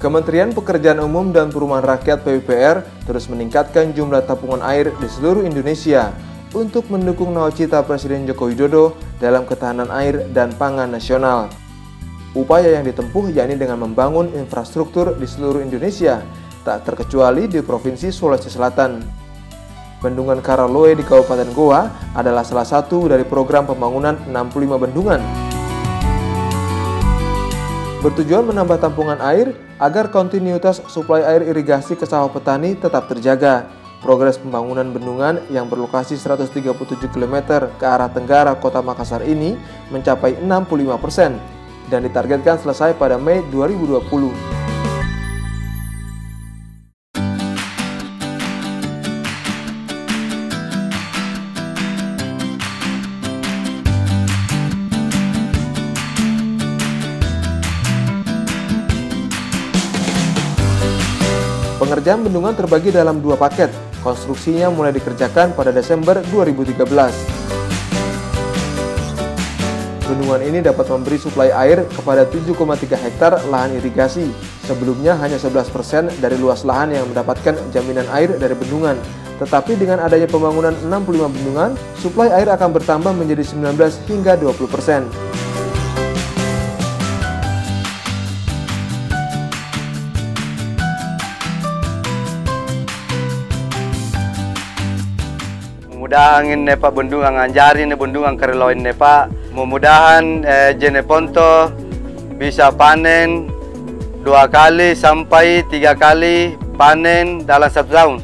Kementerian Pekerjaan Umum dan Perumahan Rakyat (PUPR) terus meningkatkan jumlah tabungan air di seluruh Indonesia untuk mendukung nawacita Presiden Joko Widodo dalam ketahanan air dan pangan nasional. Upaya yang ditempuh yakni dengan membangun infrastruktur di seluruh Indonesia, tak terkecuali di Provinsi Sulawesi Selatan. Bendungan Karaloe di Kabupaten Goa adalah salah satu dari program pembangunan 65 bendungan. Bertujuan menambah tampungan air agar kontinuitas suplai air irigasi ke sawah petani tetap terjaga. Progres pembangunan bendungan yang berlokasi 137 km ke arah tenggara Kota Makassar ini mencapai 65% dan ditargetkan selesai pada Mei 2020. Pengerjaan bendungan terbagi dalam 2 paket. Konstruksinya mulai dikerjakan pada Desember 2013. Bendungan ini dapat memberi suplai air kepada 7,3 hektar lahan irigasi. Sebelumnya hanya 11% dari luas lahan yang mendapatkan jaminan air dari bendungan. Tetapi dengan adanya pembangunan 65 bendungan, suplai air akan bertambah menjadi 19 hingga 20%. Mudahan nepa bendungan Anjari ne bendungan Karaloe nepa memudahan jene ponto bisa panen 2 kali sampai 3 kali panen dalam 1 tahun.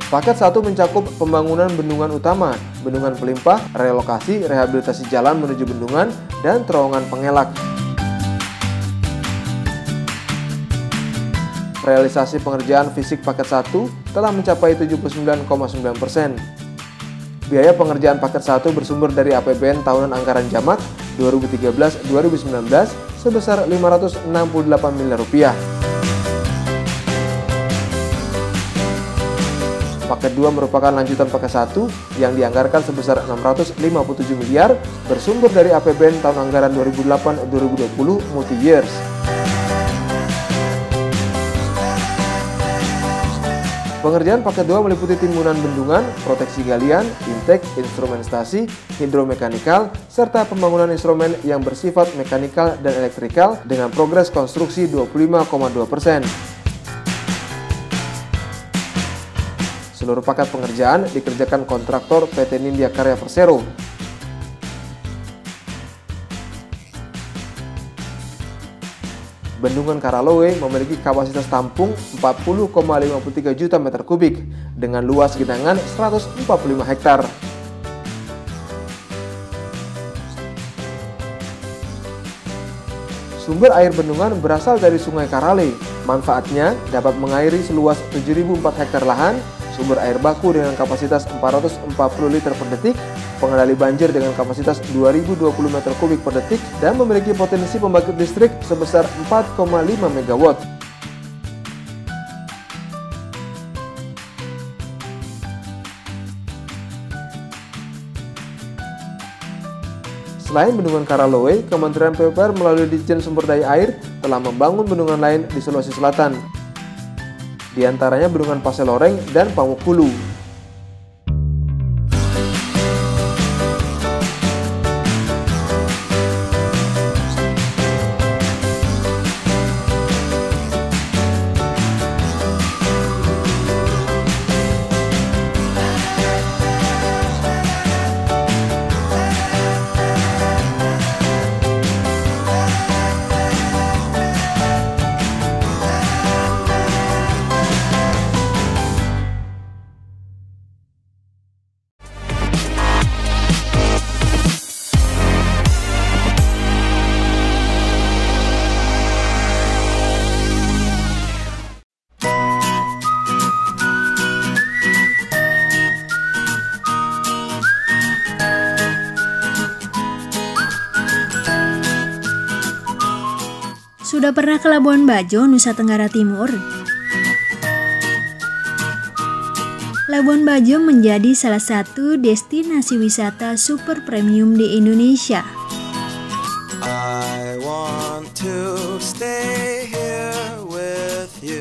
Paket 1 mencakup pembangunan bendungan utama, bendungan pelimpah, relokasi, rehabilitasi jalan menuju bendungan, dan terowongan pengelak. Realisasi pengerjaan fisik paket 1 telah mencapai 79,9%. Biaya pengerjaan paket 1 bersumber dari APBN tahunan anggaran Jamak 2013-2019 sebesar Rp568 miliar. Paket 2 merupakan lanjutan paket 1 yang dianggarkan sebesar Rp657 miliar bersumber dari APBN tahun anggaran 2008-2020 multi-years. Pengerjaan paket 2 meliputi timbunan bendungan, proteksi galian, intake, instrumentasi, hidromekanikal, serta pembangunan instrumen yang bersifat mekanikal dan elektrikal dengan progres konstruksi 25,2%. Seluruh paket pengerjaan dikerjakan kontraktor PT Nindya Karya Persero. Bendungan Karaloe memiliki kapasitas tampung 40,53 juta meter kubik dengan luas genangan 145 hektar. Sumber air bendungan berasal dari Sungai Karale. Manfaatnya dapat mengairi seluas 7.004 hektar lahan, sumber air baku dengan kapasitas 440 liter per detik, pengendali banjir dengan kapasitas 2.020 meter kubik per detik, dan memiliki potensi pembangkit listrik sebesar 4,5 MW. Selain bendungan Karaloe, Kementerian PUPR melalui Ditjen Sumber Daya Air telah membangun bendungan lain di Sulawesi Selatan. Di antaranya bendungan Paseloreng dan Pamukulu. Sudah pernah ke Labuan Bajo, Nusa Tenggara Timur? Labuan Bajo menjadi salah satu destinasi wisata super premium di Indonesia.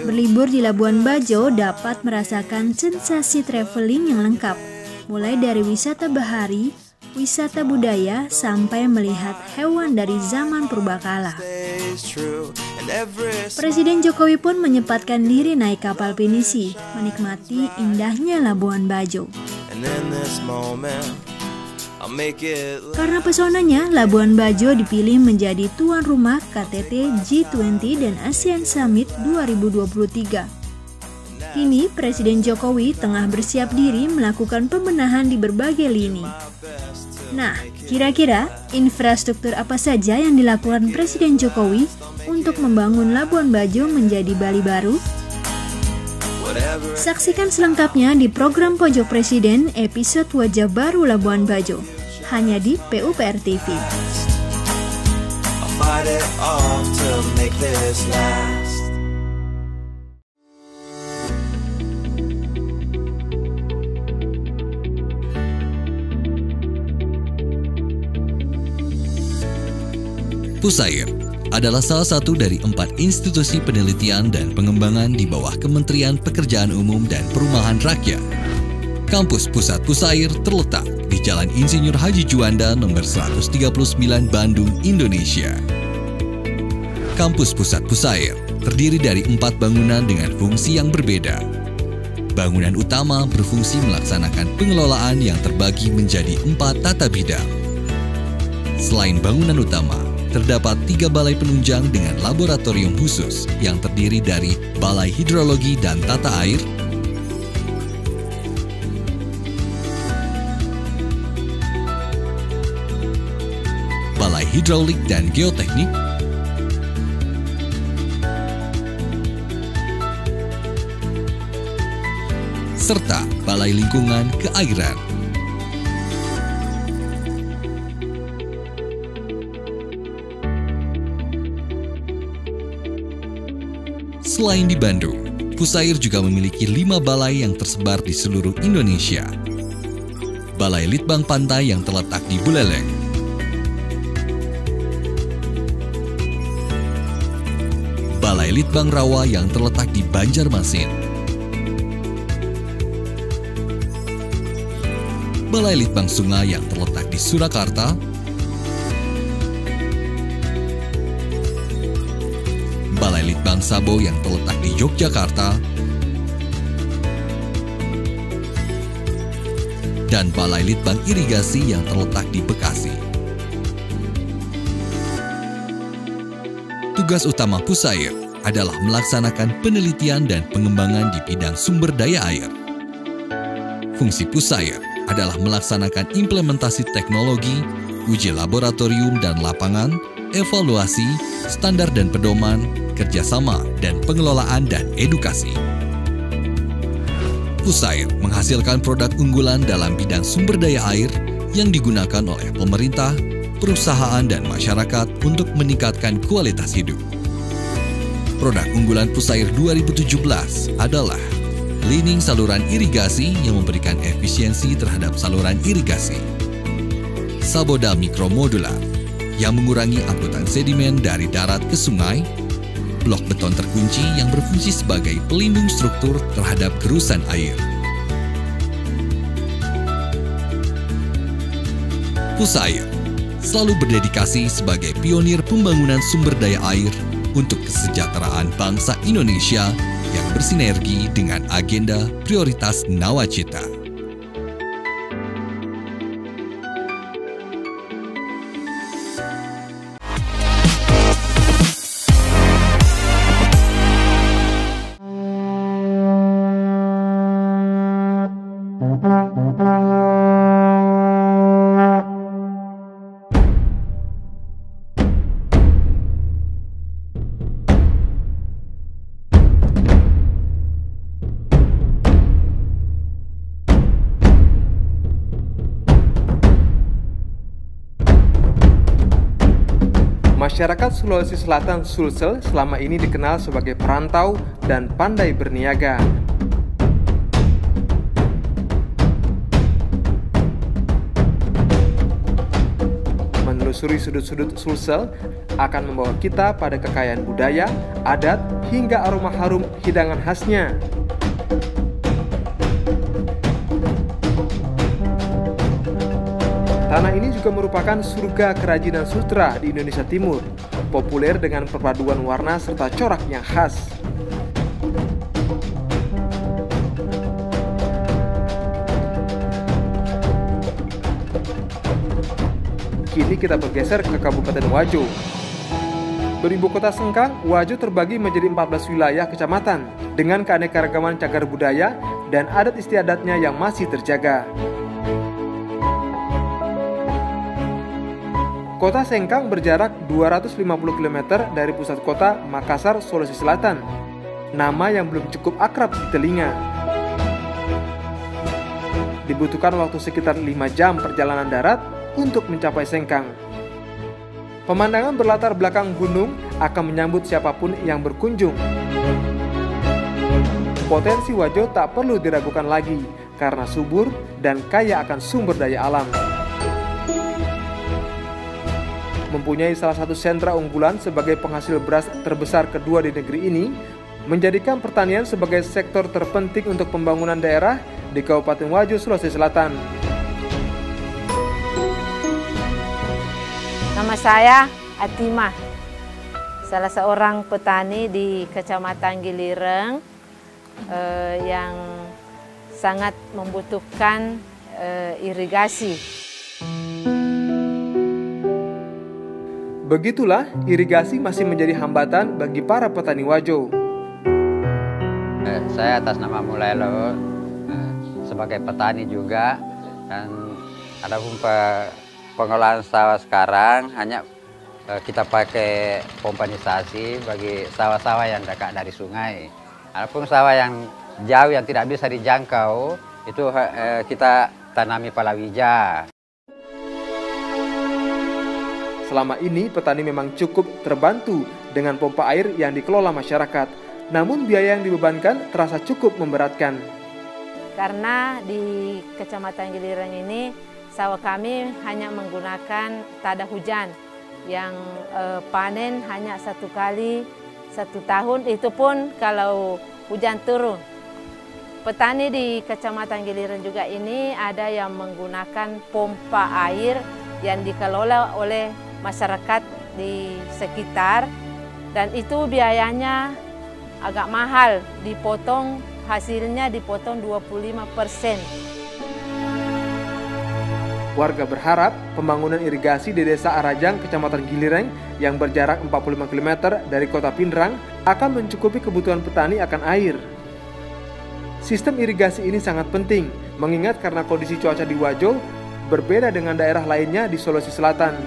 Berlibur di Labuan Bajo dapat merasakan sensasi traveling yang lengkap, mulai dari wisata bahari, wisata budaya, sampai melihat hewan dari zaman purbakala. Presiden Jokowi pun menyempatkan diri naik kapal pinisi, menikmati indahnya Labuan Bajo. Karena pesonanya, Labuan Bajo dipilih menjadi tuan rumah KTT G20 dan ASEAN Summit 2023. Kini, Presiden Jokowi tengah bersiap diri melakukan pembenahan di berbagai lini. Nah, kira-kira infrastruktur apa saja yang dilakukan Presiden Jokowi untuk membangun Labuan Bajo menjadi Bali baru? Saksikan selengkapnya di program Pojok Presiden episode Wajah Baru Labuan Bajo, hanya di PUPR TV. Pusair adalah salah satu dari 4 institusi penelitian dan pengembangan di bawah Kementerian Pekerjaan Umum dan Perumahan Rakyat. Kampus Pusat Pusair terletak di Jalan Insinyur Haji Juanda nomor 139 Bandung, Indonesia. Kampus Pusat Pusair terdiri dari 4 bangunan dengan fungsi yang berbeda. Bangunan utama berfungsi melaksanakan pengelolaan yang terbagi menjadi 4 tata bidang. Selain bangunan utama, terdapat 3 balai penunjang dengan laboratorium khusus yang terdiri dari Balai Hidrologi dan Tata Air, Balai Hidraulik dan Geoteknik, serta Balai Lingkungan Keairan. Selain di Bandung, Pusair juga memiliki 5 balai yang tersebar di seluruh Indonesia. Balai Litbang Pantai yang terletak di Buleleng, Balai Litbang Rawa yang terletak di Banjarmasin, Balai Litbang Sungai yang terletak di Surakarta, Balai Litbang Sabo yang terletak di Yogyakarta, dan Balai Litbang Irigasi yang terletak di Bekasi. Tugas utama Pusair adalah melaksanakan penelitian dan pengembangan di bidang sumber daya air. Fungsi Pusair adalah melaksanakan implementasi teknologi, uji laboratorium dan lapangan, evaluasi, standar dan pedoman, kerjasama, dan pengelolaan dan edukasi. Pusair menghasilkan produk unggulan dalam bidang sumber daya air yang digunakan oleh pemerintah, perusahaan, dan masyarakat untuk meningkatkan kualitas hidup. Produk unggulan Pusair 2017 adalah cleaning saluran irigasi yang memberikan efisiensi terhadap saluran irigasi, Saboda Mikromodular yang mengurangi angkutan sedimen dari darat ke sungai, blok beton terkunci yang berfungsi sebagai pelindung struktur terhadap gerusan air. Pusair selalu berdedikasi sebagai pionir pembangunan sumber daya air untuk kesejahteraan bangsa Indonesia yang bersinergi dengan agenda prioritas Nawacita. Masyarakat Sulawesi Selatan Sulsel selama ini dikenal sebagai perantau dan pandai berniaga. menyusuri sudut-sudut Sulsel akan membawa kita pada kekayaan budaya, adat, hingga aroma harum hidangan khasnya. Tanah ini juga merupakan surga kerajinan sutra di Indonesia Timur, populer dengan perpaduan warna serta corak yang khas. Kini kita bergeser ke Kabupaten Wajo. Beribu kota Sengkang, Wajo terbagi menjadi 14 wilayah kecamatan dengan keanekaragaman cagar budaya dan adat istiadatnya yang masih terjaga. Kota Sengkang berjarak 250 km dari pusat kota Makassar, Sulawesi Selatan. Nama yang belum cukup akrab di telinga. Dibutuhkan waktu sekitar 5 jam perjalanan darat untuk mencapai Sengkang. Pemandangan berlatar belakang gunung akan menyambut siapapun yang berkunjung. Potensi Wajo tak perlu diragukan lagi karena subur dan kaya akan sumber daya alam. Mempunyai salah satu sentra unggulan sebagai penghasil beras terbesar kedua di negeri ini, menjadikan pertanian sebagai sektor terpenting untuk pembangunan daerah di Kabupaten Wajo, Sulawesi Selatan. Nama saya Atimah, salah seorang petani di Kecamatan Gilireng yang sangat membutuhkan irigasi. Begitulah, irigasi masih menjadi hambatan bagi para petani Wajo. Saya atas nama Mulelo, sebagai petani juga, dan adapun pengolahan sawah sekarang hanya kita pakai pompanisasi bagi sawah-sawah yang dekat dari sungai. Adapun sawah yang jauh yang tidak bisa dijangkau, itu kita tanami palawija. Selama ini petani memang cukup terbantu dengan pompa air yang dikelola masyarakat. Namun biaya yang dibebankan terasa cukup memberatkan. Karena di Kecamatan Gilireng ini sawah kami hanya menggunakan tada hujan yang panen hanya 1 kali 1 tahun, itu pun kalau hujan turun. Petani di Kecamatan Gilireng juga ini ada yang menggunakan pompa air yang dikelola oleh masyarakat di sekitar, dan itu biayanya agak mahal, dipotong, hasilnya dipotong 25%. Warga berharap pembangunan irigasi di Desa Arajang, Kecamatan Gilireng yang berjarak 45 km dari Kota Pindrang akan mencukupi kebutuhan petani akan air. Sistem irigasi ini sangat penting, mengingat karena kondisi cuaca di Wajo berbeda dengan daerah lainnya di Sulawesi Selatan.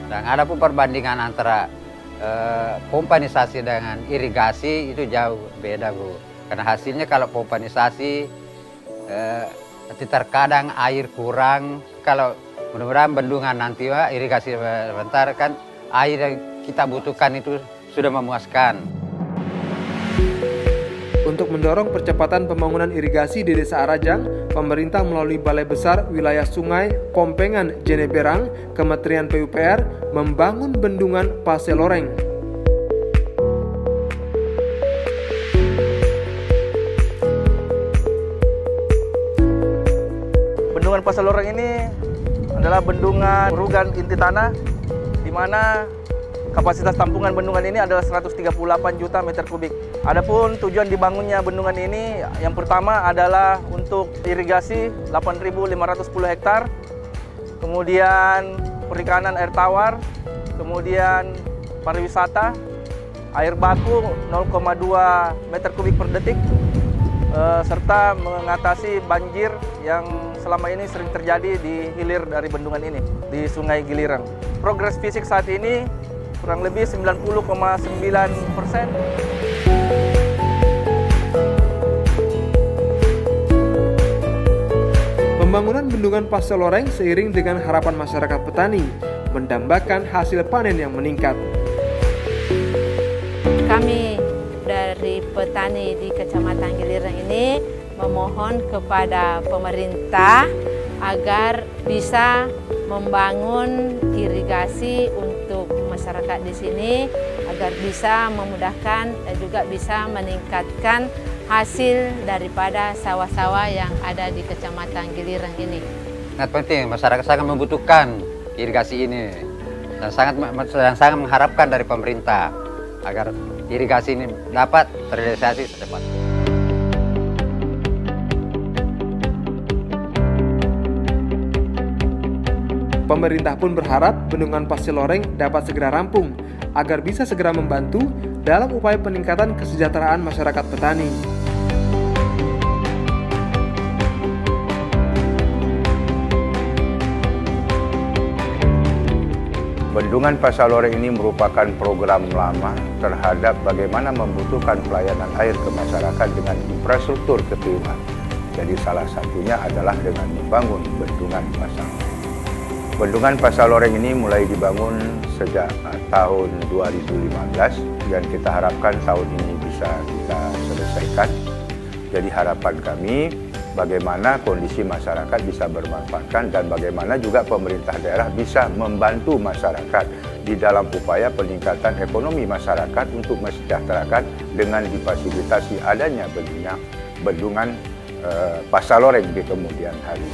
Dan ada pun perbandingan antara pompanisasi dengan irigasi itu jauh beda, Bu. Karena hasilnya kalau pompanisasi terkadang air kurang. Kalau mudah-mudahan bendungan nanti irigasi sebentar kan air yang kita butuhkan itu sudah memuaskan. Untuk mendorong percepatan pembangunan irigasi di Desa Arajang, pemerintah melalui Balai Besar Wilayah Sungai Pompengan Jeneberang, Kementerian PUPR, membangun bendungan Paseloreng. Bendungan Paseloreng ini adalah bendungan rugan inti tanah, di mana kapasitas tampungan bendungan ini adalah 138 juta meter kubik. Adapun tujuan dibangunnya bendungan ini yang pertama adalah untuk irigasi 8.510 hektar, kemudian perikanan air tawar, kemudian pariwisata, air baku 0,2 meter kubik per detik, serta mengatasi banjir yang selama ini sering terjadi di hilir dari bendungan ini, di Sungai Gilireng. Progres fisik saat ini kurang lebih 90,9%. Pembangunan bendungan Paseloreng seiring dengan harapan masyarakat petani mendambakan hasil panen yang meningkat. Kami dari petani di Kecamatan Gilireng ini memohon kepada pemerintah agar bisa membangun irigasi untuk masyarakat di sini agar bisa memudahkan dan juga bisa meningkatkan hasil daripada sawah-sawah yang ada di Kecamatan Gilireng ini. Sangat penting, masyarakat sangat membutuhkan irigasi ini dan sangat mengharapkan dari pemerintah agar irigasi ini dapat terrealisasi secepatnya. Pemerintah pun berharap bendungan Pasir Loreng dapat segera rampung agar bisa segera membantu dalam upaya peningkatan kesejahteraan masyarakat petani. Bendungan Pasir Loreng ini merupakan program lama terhadap bagaimana membutuhkan pelayanan air ke masyarakat dengan infrastruktur keturunan. Jadi salah satunya adalah dengan membangun bendungan Pasir Loreng. Bendungan Pasir Loreng ini mulai dibangun sejak tahun 2015 dan kita harapkan tahun ini bisa kita selesaikan. Jadi harapan kami bagaimana kondisi masyarakat bisa bermanfaatkan dan bagaimana juga pemerintah daerah bisa membantu masyarakat di dalam upaya peningkatan ekonomi masyarakat untuk mensejahterakan dengan difasilitasi adanya bendungan Pasir Loreng di kemudian hari.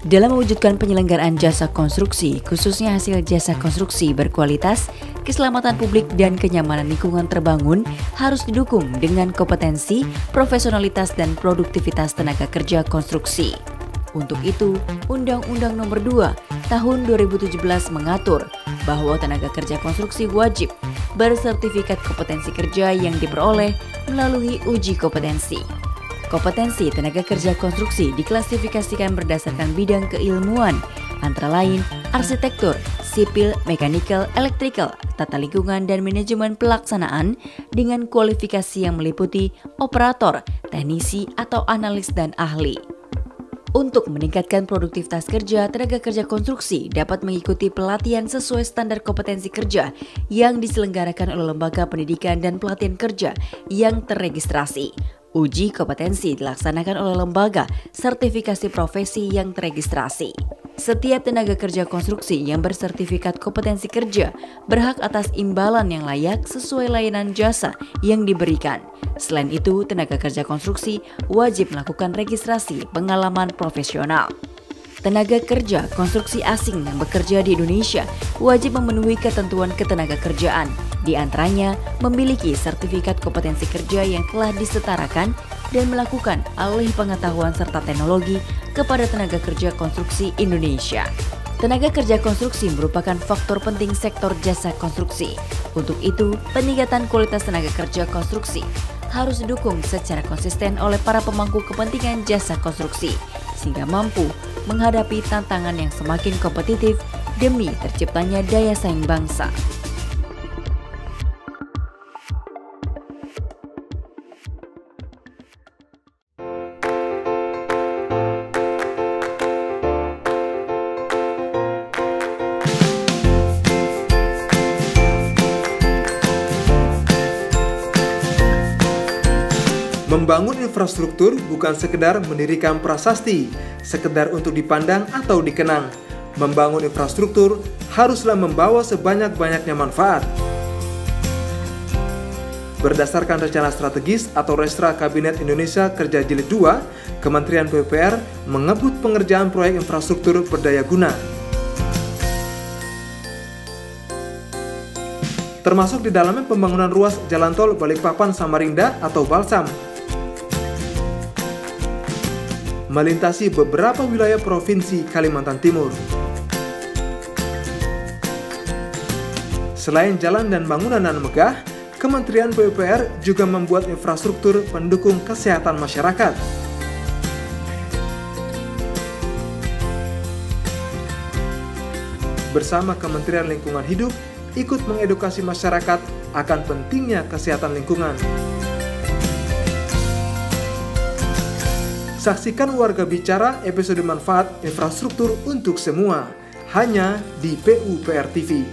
Dalam mewujudkan penyelenggaraan jasa konstruksi, khususnya hasil jasa konstruksi berkualitas, keselamatan publik dan kenyamanan lingkungan terbangun harus didukung dengan kompetensi, profesionalitas dan produktivitas tenaga kerja konstruksi. Untuk itu, Undang-Undang Nomor 2 Tahun 2017 mengatur bahwa tenaga kerja konstruksi wajib bersertifikat kompetensi kerja yang diperoleh melalui uji kompetensi. Kompetensi tenaga kerja konstruksi diklasifikasikan berdasarkan bidang keilmuan, antara lain arsitektur, sipil, mekanikal, elektrikal, tata lingkungan, dan manajemen pelaksanaan dengan kualifikasi yang meliputi operator, teknisi, atau analis dan ahli. Untuk meningkatkan produktivitas kerja, tenaga kerja konstruksi dapat mengikuti pelatihan sesuai standar kompetensi kerja yang diselenggarakan oleh lembaga pendidikan dan pelatihan kerja yang terregistrasi. Uji kompetensi dilaksanakan oleh lembaga sertifikasi profesi yang terregistrasi. Setiap tenaga kerja konstruksi yang bersertifikat kompetensi kerja berhak atas imbalan yang layak sesuai layanan jasa yang diberikan. Selain itu, tenaga kerja konstruksi wajib melakukan registrasi pengalaman profesional. Tenaga kerja konstruksi asing yang bekerja di Indonesia wajib memenuhi ketentuan ketenagakerjaan, di antaranya memiliki sertifikat kompetensi kerja yang telah disetarakan dan melakukan alih pengetahuan serta teknologi kepada tenaga kerja konstruksi Indonesia. Tenaga kerja konstruksi merupakan faktor penting sektor jasa konstruksi. Untuk itu, peningkatan kualitas tenaga kerja konstruksi harus didukung secara konsisten oleh para pemangku kepentingan jasa konstruksi, sehingga mampu menghadapi tantangan yang semakin kompetitif demi terciptanya daya saing bangsa. Membangun infrastruktur bukan sekedar mendirikan prasasti, sekedar untuk dipandang atau dikenang. Membangun infrastruktur haruslah membawa sebanyak-banyaknya manfaat. Berdasarkan rencana strategis atau Restra Kabinet Indonesia Kerja Jilid 2, Kementerian PUPR mengebut pengerjaan proyek infrastruktur berdaya guna. Termasuk di dalamnya pembangunan ruas jalan tol Balikpapan-Samarinda atau Balsam, melintasi beberapa wilayah Provinsi Kalimantan Timur. Selain jalan dan bangunan nan megah, Kementerian PUPR juga membuat infrastruktur pendukung kesehatan masyarakat. bersama Kementerian Lingkungan Hidup ikut mengedukasi masyarakat akan pentingnya kesehatan lingkungan. Saksikan Warga Bicara episode manfaat infrastruktur untuk semua, hanya di PUPR TV.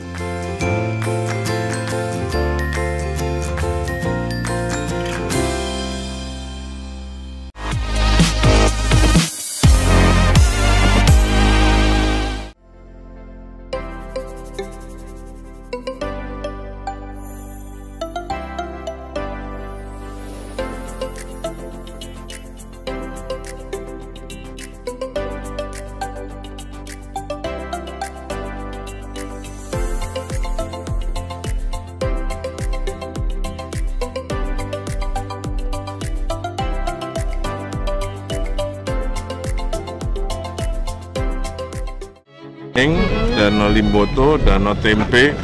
Danau Limboto, Danau Tempe,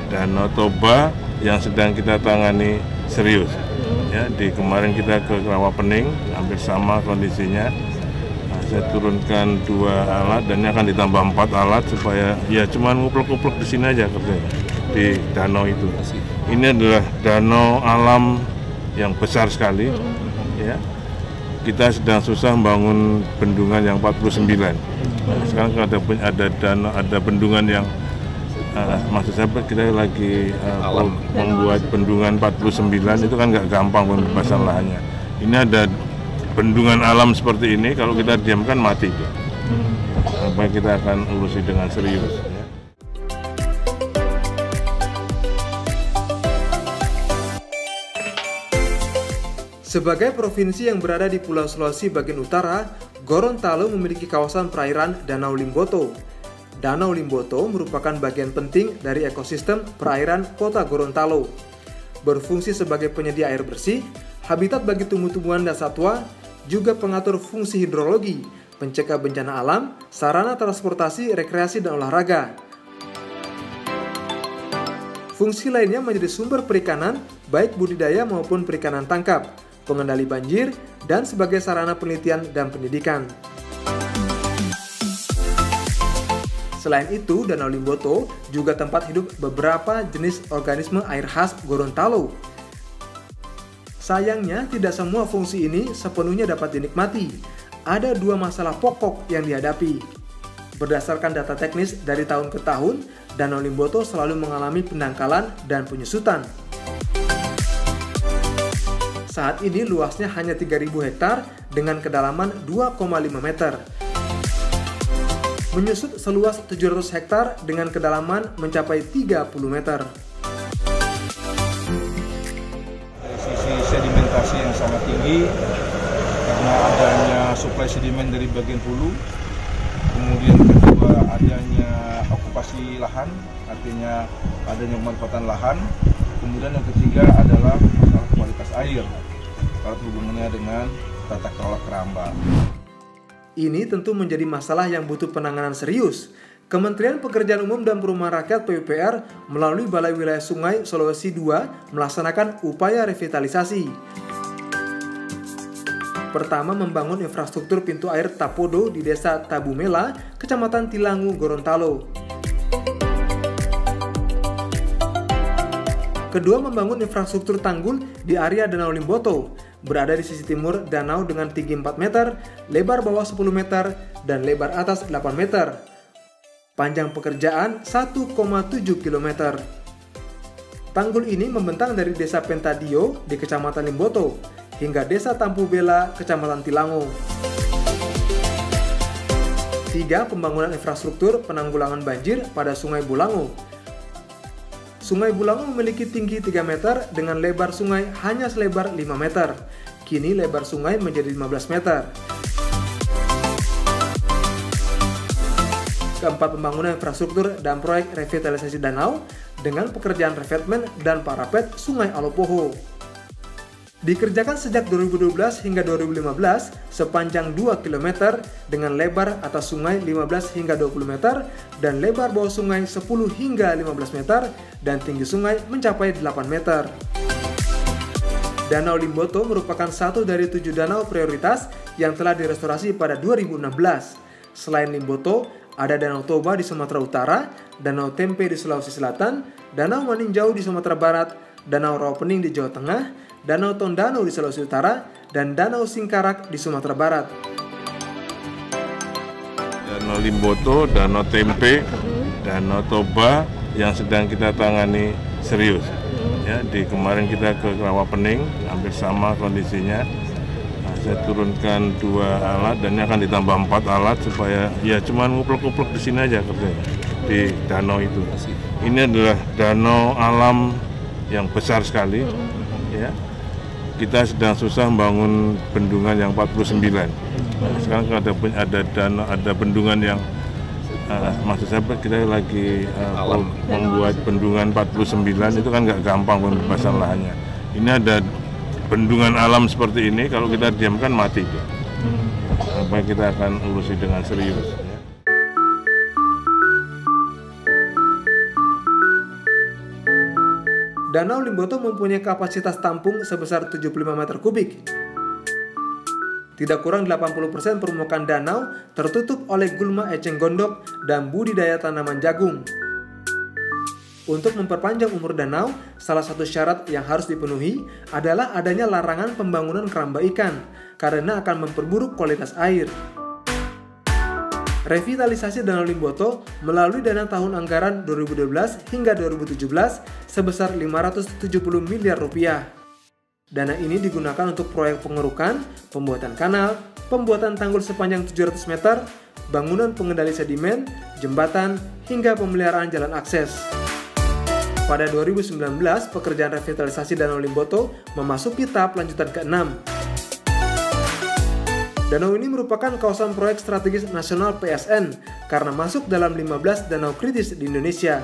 Danau Toba yang sedang kita tangani serius. Ya, kemarin kita ke Rawapening, hampir sama kondisinya. Nah, saya turunkan 2 alat dan ini akan ditambah 4 alat supaya ya cuman nguplek-nguplek di sini aja kerjanya di danau itu. Ini adalah danau alam yang besar sekali. Ya, kita sedang susah membangun bendungan yang 49. Nah, sekarang ada bendungan yang maksud saya kita lagi membuat bendungan 49 itu kan nggak gampang pembebasan lahannya. Ini ada bendungan alam seperti ini, kalau kita diamkan mati. Sampai kita akan urusi dengan serius. Sebagai provinsi yang berada di Pulau Sulawesi bagian utara, Gorontalo memiliki kawasan perairan Danau Limboto. Danau Limboto merupakan bagian penting dari ekosistem perairan kota Gorontalo. Berfungsi sebagai penyedia air bersih, habitat bagi tumbuh-tumbuhan dan satwa, juga pengatur fungsi hidrologi, pencegah bencana alam, sarana transportasi, rekreasi, dan olahraga. Fungsi lainnya menjadi sumber perikanan, baik budidaya maupun perikanan tangkap, pengendali banjir, dan sebagai sarana penelitian dan pendidikan. Selain itu, Danau Limboto juga tempat hidup beberapa jenis organisme air khas Gorontalo. Sayangnya, tidak semua fungsi ini sepenuhnya dapat dinikmati. Ada 2 masalah pokok yang dihadapi. Berdasarkan data teknis dari tahun ke tahun, Danau Limboto selalu mengalami pendangkalan dan penyusutan. Saat ini luasnya hanya 3.000 hektar dengan kedalaman 2,5 meter. Menyusut seluas 700 hektar dengan kedalaman mencapai 30 meter. Dari sisi sedimentasi yang sangat tinggi, karena adanya suplai sedimen dari bagian hulu, kemudian kedua adanya okupasi lahan, artinya adanya pemanfaatan lahan, kemudian yang ketiga adalah masalah kualitas air, kalau hubungannya dengan tata kelola keramba. Ini tentu menjadi masalah yang butuh penanganan serius. Kementerian Pekerjaan Umum dan Perumahan Rakyat PUPR melalui Balai Wilayah Sungai Sulawesi II melaksanakan upaya revitalisasi. Pertama, membangun infrastruktur pintu air Tapodo di Desa Tabumela, Kecamatan Tilangu, Gorontalo. Kedua, membangun infrastruktur tanggul di area Danau Limboto, berada di sisi timur danau dengan tinggi 4 meter, lebar bawah 10 meter, dan lebar atas 8 meter. Panjang pekerjaan 1,7 km. Tanggul ini membentang dari Desa Pentadio di Kecamatan Limboto hingga Desa Tampu Bela, Kecamatan Tilangu. 3. Pembangunan infrastruktur penanggulangan banjir pada Sungai Bulango. Sungai Bulango memiliki tinggi 3 meter dengan lebar sungai hanya selebar 5 meter. Kini lebar sungai menjadi 15 meter. Keempat, pembangunan infrastruktur dan proyek revitalisasi danau dengan pekerjaan revetmen dan parapet Sungai Alopoho. Dikerjakan sejak 2012 hingga 2015 sepanjang 2 km dengan lebar atas sungai 15 hingga 20 meter dan lebar bawah sungai 10 hingga 15 meter dan tinggi sungai mencapai 8 meter. Danau Limboto merupakan satu dari 7 danau prioritas yang telah direstorasi pada 2016. Selain Limboto, ada Danau Toba di Sumatera Utara, Danau Tempe di Sulawesi Selatan, Danau Maninjau di Sumatera Barat, Danau Rawapening di Jawa Tengah, Danau Tondano di Sulawesi Utara, dan Danau Singkarak di Sumatera Barat. Danau Limboto, Danau Tempe, Danau Toba yang sedang kita tangani serius. Ya, kemarin kita ke Rawapening, hampir sama kondisinya. Saya turunkan 2 alat dan ini akan ditambah 4 alat supaya ya cuma nguplek-nguplek di sini aja kerjanya di danau itu. Ini adalah danau alam yang besar sekali. Ya, kita sedang susah membangun bendungan yang 49. Nah, sekarang ada bendungan yang maksud saya kita lagi membuat bendungan 49 itu kan nggak gampang pembebasan lahannya. Ini ada bendungan alam seperti ini, kalau kita diamkan mati itu. Apa kita akan urusi dengan serius. Danau Limboto mempunyai kapasitas tampung sebesar 75 meter kubik. Tidak kurang 80% permukaan danau tertutup oleh gulma eceng gondok dan budidaya tanaman jagung. Untuk memperpanjang umur danau, salah satu syarat yang harus dipenuhi adalah adanya larangan pembangunan keramba ikan, karena akan memperburuk kualitas air. Revitalisasi Danau Limboto melalui dana tahun anggaran 2012 hingga 2017 sebesar 570 miliar rupiah. Dana ini digunakan untuk proyek pengerukan, pembuatan kanal, pembuatan tanggul sepanjang 700 meter, bangunan pengendali sedimen, jembatan, hingga pemeliharaan jalan akses. Pada 2019, pekerjaan revitalisasi Danau Limboto memasuki tahap lanjutan ke-6. Danau ini merupakan kawasan proyek strategis nasional PSN karena masuk dalam 15 danau kritis di Indonesia.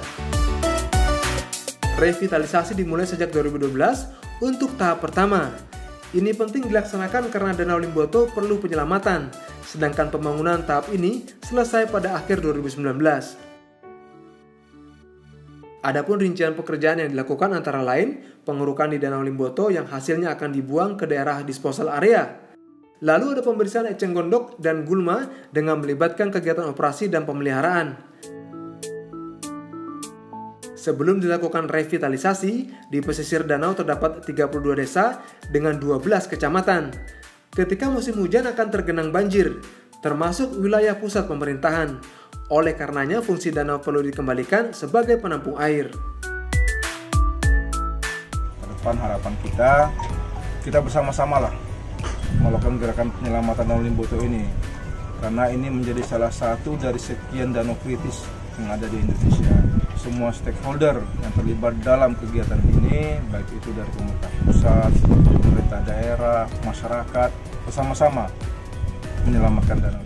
Revitalisasi dimulai sejak 2012 untuk tahap pertama. Ini penting dilaksanakan karena Danau Limboto perlu penyelamatan, sedangkan pembangunan tahap ini selesai pada akhir 2019. Adapun rincian pekerjaan yang dilakukan antara lain pengerukan di Danau Limboto yang hasilnya akan dibuang ke daerah disposal area. Lalu ada pembersihan eceng gondok dan gulma dengan melibatkan kegiatan operasi dan pemeliharaan. Sebelum dilakukan revitalisasi, di pesisir danau terdapat 32 desa dengan 12 kecamatan. Ketika musim hujan akan tergenang banjir, termasuk wilayah pusat pemerintahan. Oleh karenanya fungsi danau perlu dikembalikan sebagai penampung air. Ke depan harapan kita bersama-sama lah melakukan gerakan penyelamatan Danau Limboto ini. Karena ini menjadi salah satu dari sekian danau kritis yang ada di Indonesia. Semua stakeholder yang terlibat dalam kegiatan ini, baik itu dari pemerintah pusat, pemerintah daerah, masyarakat, bersama-sama menyelamatkan danau.